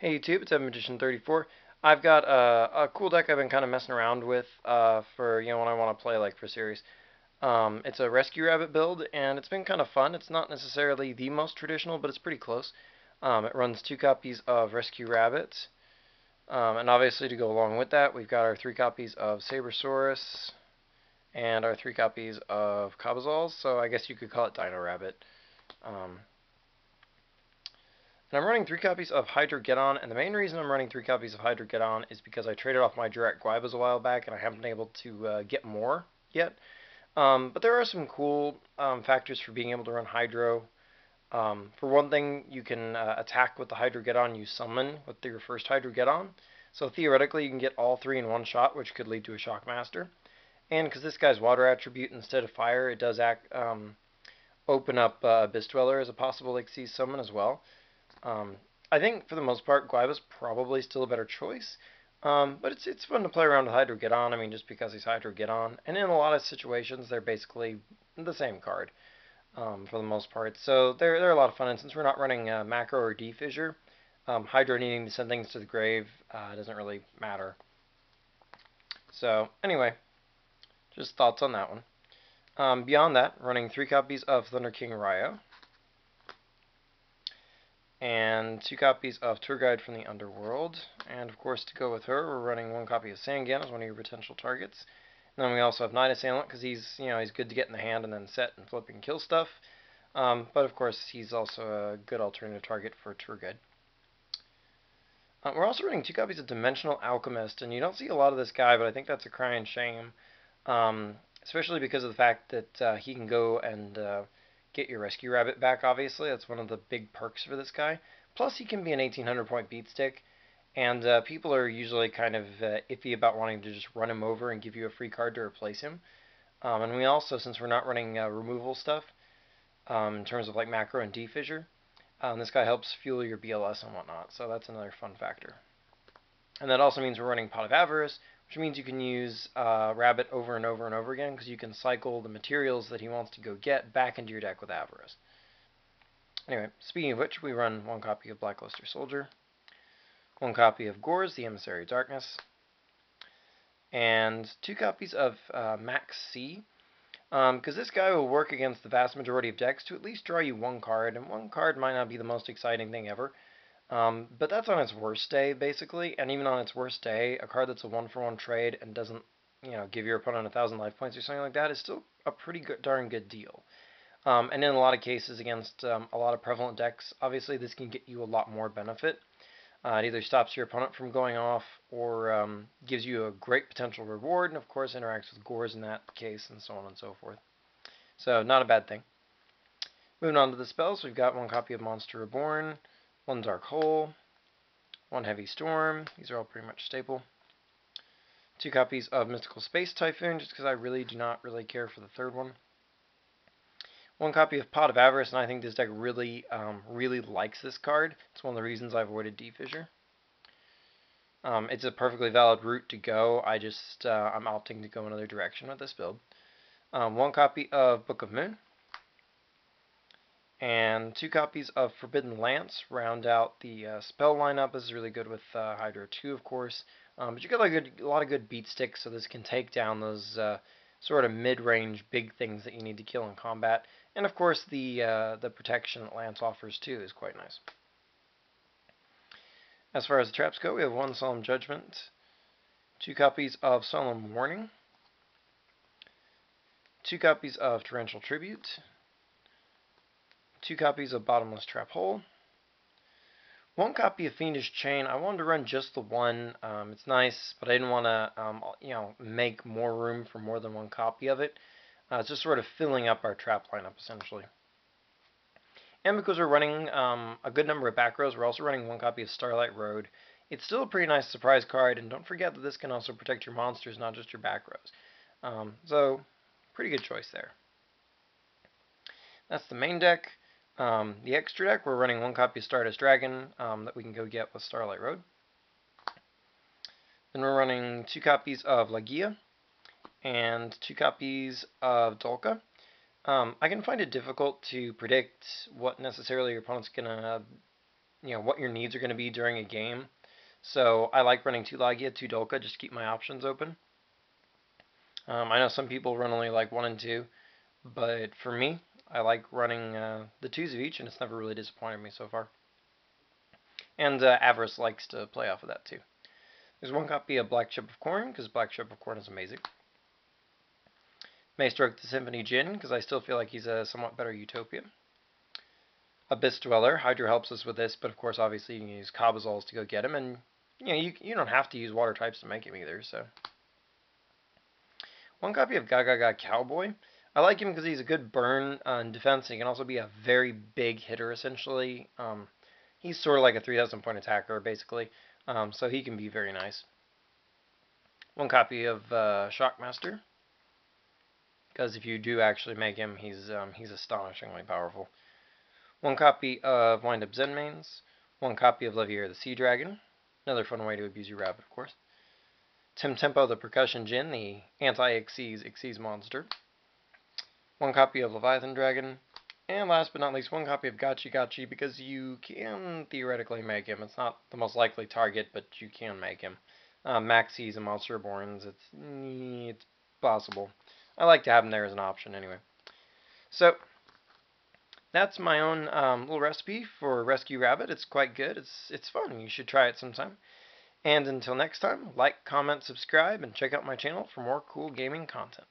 Hey YouTube, it's Magician34. I've got a cool deck I've been kind of messing around with for when I want to play like for series. It's a Rescue Rabbit build, and it's been kind of fun. It's not necessarily the most traditional, but it's pretty close. It runs 2 copies of Rescue Rabbit, and obviously to go along with that, we've got our 3 copies of Sabersaurus and our 3 copies of Cabazals. So I guess you could call it Dino Rabbit. Um, And I'm running 3 copies of Hydrogeddon, and the main reason I'm running 3 copies of Hydrogeddon is because I traded off my direct Guibas a while back, and I haven't been able to get more yet. But there are some cool factors for being able to run Hydro. For one thing, you can attack with the Hydrogeddon you summon with your first Hydrogeddon. So theoretically, you can get all 3 in one shot, which could lead to a Shockmaster. And because this guy's water attribute instead of fire, it does open up Abyss Dweller as a possible Xyz summon as well. Um, I think for the most part, Guiva's probably still a better choice. But it's fun to play around with Hydrogeddon. I mean, just because he's Hydrogeddon, and in a lot of situations, they're basically the same card for the most part. So they're a lot of fun. And since we're not running Macro or Defissure, Hydro needing to send things to the grave doesn't really matter. So anyway, just thoughts on that one. Beyond that, running 3 copies of Thunder King Ryo and 2 copies of Tour Guide from the Underworld. And of course, to go with her, we're running 1 copy of Sangan as one of your potential targets. And then we also have Night Assailant because he's good to get in the hand and then set and flip and kill stuff. But of course, he's also a good alternative target for Tour Guide. We're also running 2 copies of Dimensional Alchemist, and you don't see a lot of this guy, but I think that's a crying shame. Especially because of the fact that he can go and get your Rescue Rabbit back, obviously. That's one of the big perks for this guy. Plus, he can be an 1800 point beat stick, and people are usually kind of iffy about wanting to just run him over and give you a free card to replace him. And we also, since we're not running removal stuff, in terms of like macro and defissure, this guy helps fuel your BLS and whatnot, so that's another fun factor. And that also means we're running Pot of Avarice, which means you can use Rabbit over and over and over again because you can cycle the materials that he wants to go get back into your deck with Avarice. Anyway, speaking of which, we run 1 copy of Blackluster Soldier, 1 copy of Gores, the Emissary of Darkness, and 2 copies of Max C, because this guy will work against the vast majority of decks to at least draw you 1 card, and 1 card might not be the most exciting thing ever. But that's on its worst day, basically, and even on its worst day, a card that's a 1-for-1 trade and doesn't, give your opponent 1,000 life points or something like that is still a pretty good, darn good deal. And in a lot of cases against a lot of prevalent decks, obviously this can get you a lot more benefit. It either stops your opponent from going off or gives you a great potential reward, and of course interacts with Gores in that case, and so on and so forth. So not a bad thing. Moving on to the spells, we've got 1 copy of Monster Reborn, 1 Dark Hole, 1 Heavy Storm. These are all pretty much staple. 2 copies of Mystical Space Typhoon, just because I really do not really care for the third one. 1 copy of Pot of Avarice, and I think this deck really, really likes this card. It's one of the reasons I avoided Defissure. It's a perfectly valid route to go. I'm opting to go another direction with this build. 1 copy of Book of Moon, and 2 copies of Forbidden Lance round out the spell lineup. This is really good with Hydro 2, of course. But you got a lot of good beat sticks, so this can take down those sort of mid-range big things that you need to kill in combat. And of course, the protection that Lance offers too is quite nice. As far as the traps go, we have 1 Solemn Judgment, 2 copies of Solemn Warning, 2 copies of Torrential Tribute, 2 copies of Bottomless Trap Hole, 1 copy of Fiendish Chain. I wanted to run just the one. It's nice, but I didn't want to, make more room for more than 1 copy of it. It's just sort of filling up our trap lineup, essentially. And because we're running a good number of back rows, we're also running 1 copy of Starlight Road. It's still a pretty nice surprise card, and don't forget that this can also protect your monsters, not just your back rows. So, pretty good choice there. That's the main deck. The extra deck, we're running 1 copy of Stardust Dragon that we can go get with Starlight Road. Then we're running 2 copies of Lagia and 2 copies of Dolka. I can find it difficult to predict what necessarily your opponent's going to what your needs are going to be during a game. So I like running 2 Lagia, 2 Dolka, just to keep my options open. I know some people run only like 1 and 2, but for me, I like running the 2s of each, and it's never really disappointed me so far. And Avarice likes to play off of that too. There's 1 copy of Black Chip of Corn, because Black Chip of Corn is amazing. Maystroke the Symphony Djinn, because I still feel like he's a somewhat better Utopia. Abyss Dweller, Hydro helps us with this, but of course, obviously, you can use Cabazols to go get him, and you don't have to use water types to make him either, so. 1 copy of Gaga Cowboy. I like him because he's a good burn in defense, and he can also be a very big hitter, essentially. He's sort of like a 3,000 point attacker, basically, so he can be very nice. 1 copy of Shockmaster, because if you do actually make him, he's astonishingly powerful. 1 copy of Wind Up Zenmains. 1 copy of Levier the Sea Dragon. Another fun way to abuse your rabbit, of course. Tempo the Percussion Djinn, the anti-Xyz monster. 1 copy of Leviathan Dragon. And last but not least, 1 copy of Gachi because you can theoretically make him. It's not the most likely target, but you can make him. Maxi's and Monster Reborns, it's possible. I like to have him there as an option anyway. So, that's my own little recipe for Rescue Rabbit. It's quite good. It's fun. You should try it sometime. And until next time, like, comment, subscribe, and check out my channel for more cool gaming content.